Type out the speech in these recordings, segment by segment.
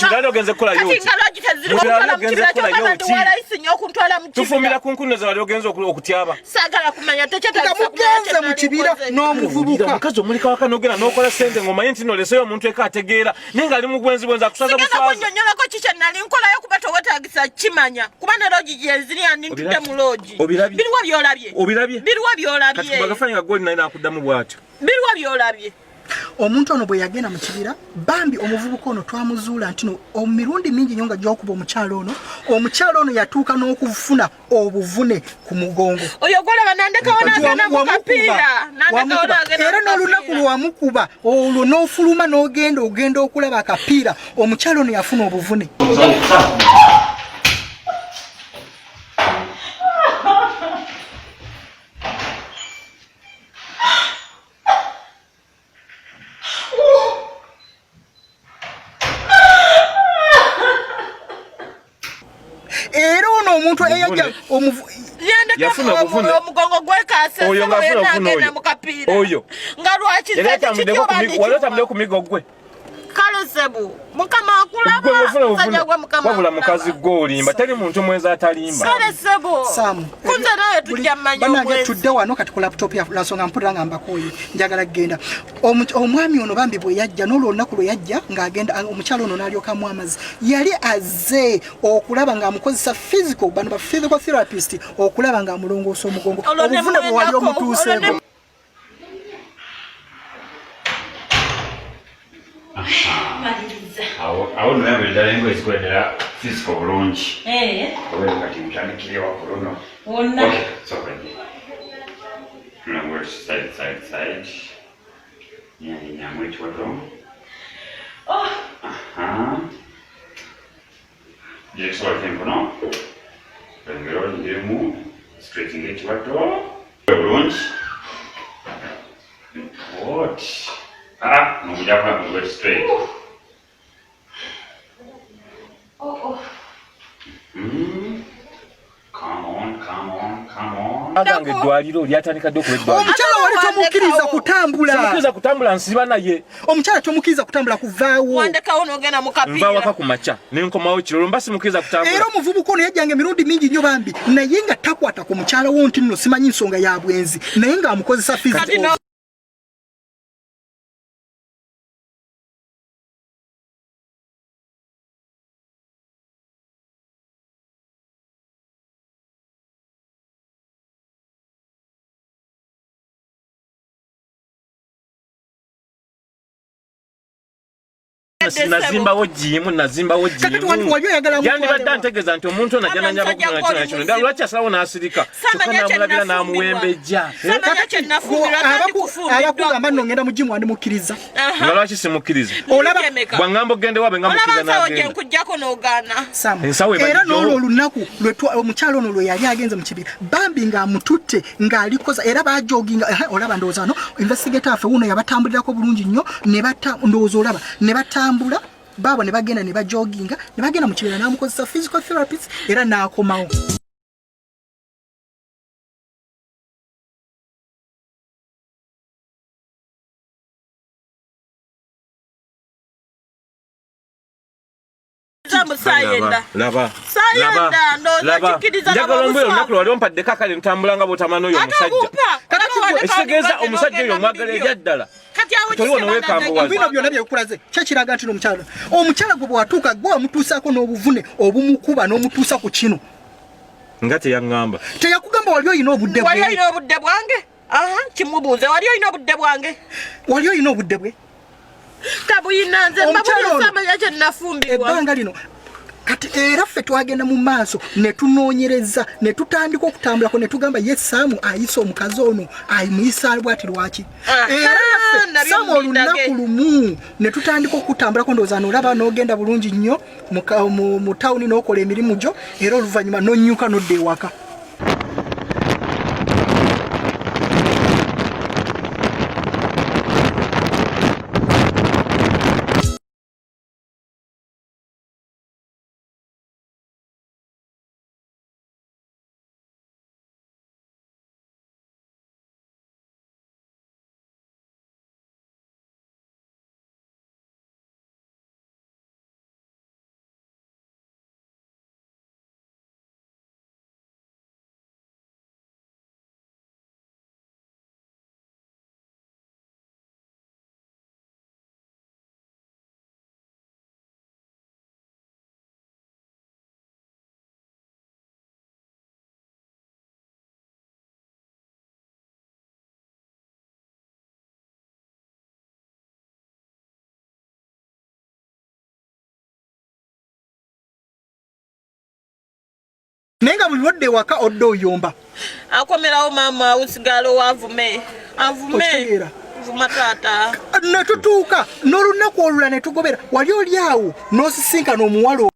mukiralo genze kola yoti kati ngalo kitazirwa okala mukibira ky'abantu walaisi nnyo okuntwala mu kibira tufumira ku nkunezo wali ogenze okutyaba sagala kumanya tekyetagisa mugenze mu kibira n'omuvubuka mukazi omulika waka n'ogenda n'okola sente ng'omanyi nti noleseyo omuntu eka ategeera naye ng'ali mu bwenzi bwenzi akuswaza buswaza kunyonyolako kikye nali nkolayo kuba towetagisa kimanya kuba ne logi gyeziri andi ntudde mu logi biriwa byolabye biriwa byolabye kati bagafanyi nga goli naye nakuddamu bw'atyo biriwa byolabye omuntu ono bwe yagenda mu kibira bambi omuvubuka ono twamuzuula nti no omirundi mingi nnyo nga gy'okuba omukyalo ono yatuuka n'okufuna obuvune ku mugongo oyo golaba nandekawo n'agenda mu kapiira era n'olunaku lwewamukuba olwo n'ofuluma n'ogenda okulaba akapiira omukyalo ono yafuna obuvune era ono omuntu eyajja yafuna obuvune omugongo gwekase oyo ng'afuna mukapiira oyo nga lwaki wali otambudde ku migo gwe kalesebu mukama akulaba wabula mukazi gw'olimba teri muntu mwezi atalimba kalesebu kunze naye tujja mmanya banange tudde wano kati ku laptop ya lasonga mpulira nga mbakooye njagala kugenda omwami ono bambi bwe yajja n'olwo olunaku lwe yajja ng'agenda omukyalo ono n'alyokamu amazzi yali azze okulaba ng'amukozesa physical bano ba physical therapist okulaba ng'amulongoosa omugongo obuvune bwe wali omutuuseeko awo nuyambe ddala engo ezikolera physical bulungi owe kati mutandikire wakulono side nyamu ekiwato girekisobola tempono engero ngiremu stretching ekiwato bulungi what nokujja kwet straight Come on. Agange eddwaliro lyatandika dde okuba eddwaliro. Omukyala wali tomukkiriza kutambula. Tomukkiriza kutambula nsiba naye. Omukyala tomukkiriza kutambula kuvaawo. Wandekawo n'ogenda mu kapiira. Nva waka ku makya ne nkomawo kiro mba simukkiriza kutambula. Era omuvubuka ono yajjanga emirundi mingi nnyo bambi naye nga takwata ku mukyala wo nti nno simanyi nsonga ya bwenzi naye ng'amukozesa physical. nazimbawo jimu yandibadde antegeeza nti omuntu ono ajja nanyaba okufuna kino ddala lwaki asalawo n'asirika kyokka n'amulabira n'amuwembejja abakugamba nno ngenda mu jimu wandimukkiriza nga lwaki simukkiriza bwangamba ogende wabe nga mukkiriza n'agenda era n'olwo olunaku omukyalo ono lwe yali agenze mu kibira bambi ng'amututte ng'alikoza era bajoginga olaba ndowooza ano investigator affe wuno yabatambulirako bulungi nnyo ndowooza olaba ne batambula baabo ne bagenda ne bajoginga ne bagenda mu kibira n'amukozesa physical therapist era n'akomawo. njagala ombuyo olunaku lwali ompaddeko akale ntambulanga bw'otamanya oyo omusajja ekitegeeza omusajja oyo omwagala erya ddala toliwo noweekambuwaza bino byonna byekulaze kyekiraga nti omukyala gwe bw'atuuka gwe wamutuusaako n'obuvune obumukuba n'omutuusa ku kino nga teyaŋŋamba teyakugamba wali olina obudde bwange kimubuuze wali olina obudde bwange wali olina obudde bwe tabuyina nze mbabuuza amanya kye nafumbirwa ebbanga lino kati era ffe twagenda mu maaso ne tunoonyereza ne tutandika okutambulako ne tugamba ye Saamu ayise omukazi ono ayimuyisa bwati lwaki era naffe Saamu olunaku lumu ne tutandika okutambulako ndowooza n'olaba n'ogenda bulungi nnyo mu tawuni n'okola emirimu gyo era oluvannyuma n'onnyuka n'odda ewaka. Nenga bulwadde waka oddo yomba. Akomerawo mama usigalo wavume. Avume. Vuma tata. Natutuuka n'olunaku olula ne tugobera. Wali oli awo n'osisinkana omuwala.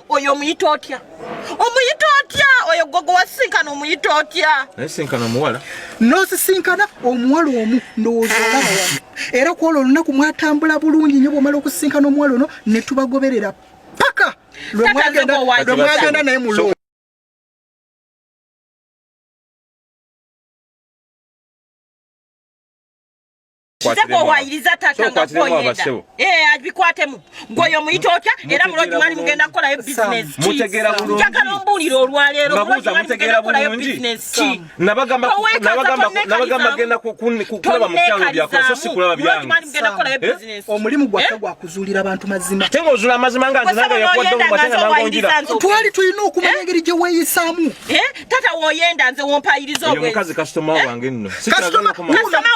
Oyo muyita otya? Omuyita otya? Oyo gogo wasinkana omuyita otya? Nasinkana omuwala? N'osisinkana omuwala omu ndowooza olaba wano. Era ku olwo olunaku mwatambula bulungi nnyo bw'omala okusinkana omuwala ono ne tubagoberera paka lwe mwagenda naye mu loozi. Sebo wairiza tata ngakoyenda. Abikwatemu. Goyo muyita otya era muloji mali mugenda kola business. Mutegera bulungi. Njagala ombulira olwaleero muloji mali mugenda kola business. Nabagamba genda kukulaba mu kyalo byako so si kulaba byange. Muloji mali mugenda kola business. Omulimu gwaffe gwa kuzuulira abantu mazima. Tengo ozula mazima nga nze nange yakwadde mu batanga nangonjira. Twali tulina okumanya engeri gye weeyisaamu. Tata woyenda nze wompayiriza obwe. Oyo mukazi customer wange nno. Customer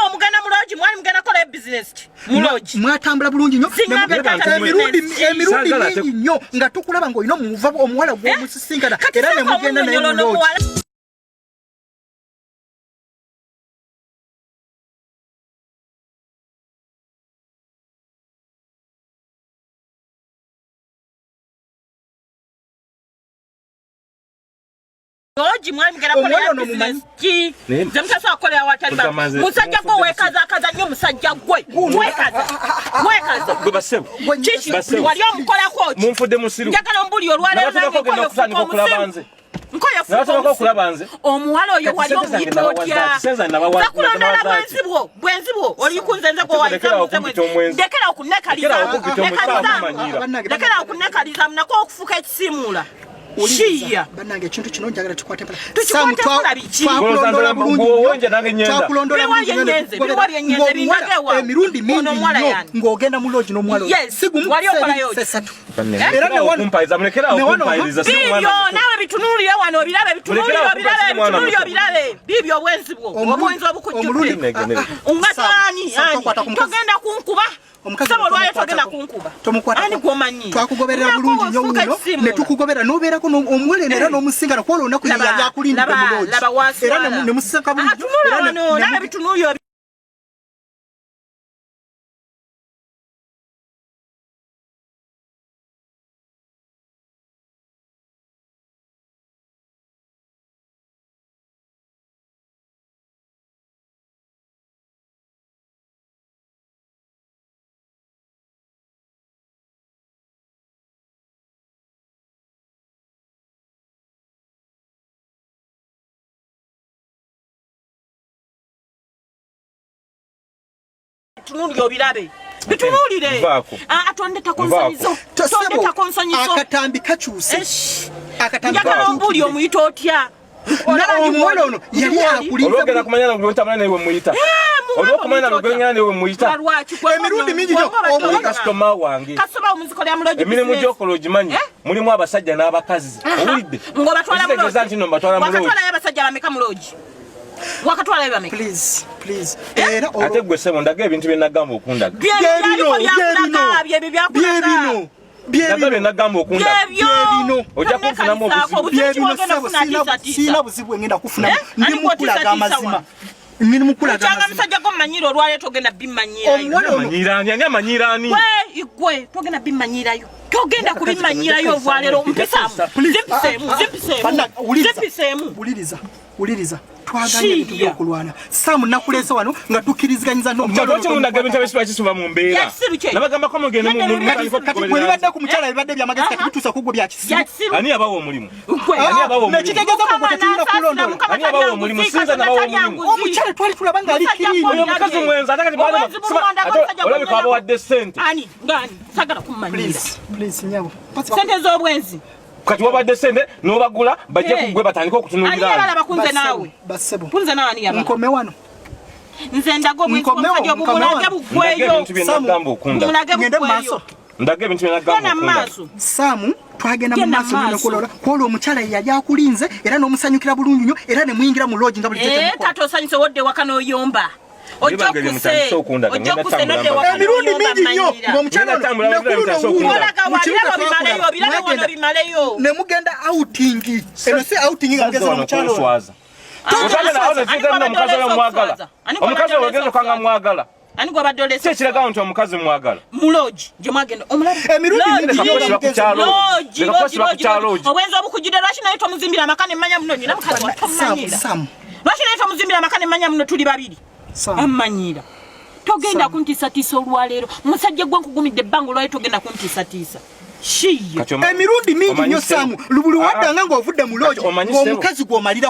omugana muloji mwali mugenda kola business. Muloji mwatambula bulungi nnyo emirundi mingi nnyo nga tukulaba ng'olina omuva omuwala gw'omusisinkana era ne mugenda naye mu looji. Oji mwali mugenda kola business ki? Zamutasa akolera watali ba. Musajja gwe wekaza nnyo musajja gwe. Wekaza. Gwe basebo. Chichi wali omukola kochi. Munfudde musiru. Njagala ombuli olwaleero nange koyo Natoka kulaba nze. Omuwala oyo wali omuyita otya? Bakulondera bwenzibwo oli kunzenze gwe wayita muzemwe. Ndekera okunekaliza nako okufuka ekisimula. Shiya banange ekintu kino njagala tukwate mpala tukikwate biki twakulondola bulungi wonje nange nyenda twakulondola bulungi emirundi mingi ng'ogenda mu loogi n'omuwala sigumu sesatu era ne wano kumpaiza mulekera okumpaiza si mwana nawe bitunulire wano birabe bibyo obwenzibwo obwinza obukujjudde ungatani togenda kunkuba omukazi olwayo togenda kunkuba ani gwomanyi twakugoberera bulungi nnyo wuno ne tukugobera n'obeerako omuwala era n'omusingana kwolwo olunaku yali akulindidde mu loogi era ne musisaka bulungi nawe bitunulire bitunulire atondeta konsonyizo akatambi kakyuse njagala ombuli omuyita otya omuwala ono yali akulinza olwogera kumanyana gwetamana newe muyita olwokumanya lugenya newe muyita emirundi mingi nnyo omuwala customer wange kasoma omuzikola muloji emirimu gy'okola ogimanyi mulimu abasajja n'abakazi owulidde ngobatwala muloji abasajja bameka muloji wakatwala ebameka please era ate gwe sebo ndaga ebintu bye nagamba okundaga byebino nagamba okundaga ojja kunfunamu obuzibu siina buzibu engenda kufunamu ndi mukulaga amazima ndi mukulaga amazima musajja go manyiro olwale togenda bimanyira amanyirani igwe togenda bimanyirayo togenda kubimanyirayo olwaleero mpisamu zipisemu uliriza twaganye tujja kulwana Samu nakulesa wano nga tukiriziganyiza n'omukyala waki mundaga ebintu ebisiba kisuba mu mbeera nabagamba ko mugende mu kati kulibadde ku mukyala ebadde byamagezi kati bituusa kugwo bya kisiru ani abawo omulimu ani abawo omulimu nekitegeeza ko tetulina kulondola ani abawo omulimu sinza nabawo omulimu omukyala twali tulaba nga ali kirimo oyo mukazi mwenza ate kati olabika abawadde ssente ani ngani sagala kumanyira please nyabo sente z'obwenzi kati wabadde sente n'obagula bajje kuggwe batandika okutunulira ani yabala bakunze naawe basebo kunze naawe ani yabala nkome wano nze ndago obwenzi omusajja obumulage buggweyo ngende maaso ndaga ebintu byenagamba maaso Samu twagenda mu maaso n'okulola kwolwo omukyala yali akulinze era n'omusanyukira bulungi nnyo era ne muyingira mu lodge nga buli kyekyo kati osanyuse wodde waka n'oyomba emirundi mingi nnyo ng'omukyala ne mugenda outing eno si outing nga mugeza n'omukyala omukazi owagenza okanga mwagala ani gwa badole se kiragawo nti omukazi mwagala muloji gye mwagenda omulala emirundi mingi obwenzi obukujjudde lwaki naye tomuzimbira amakane mmanya muno nyina mukazi watomanyira lwaki naye tomuzimbira amakane mmanya muno tuli babiri ammanyira togenda kuntiisatiisa olwaleero musajja gwe nkugumidde ebbanga olwaleero togenda kuntiisatiisa shiye emirundi mingi nnyo Samu lubulu waddanga ng'ovudde mu lodge ng'omukazi gw'omalira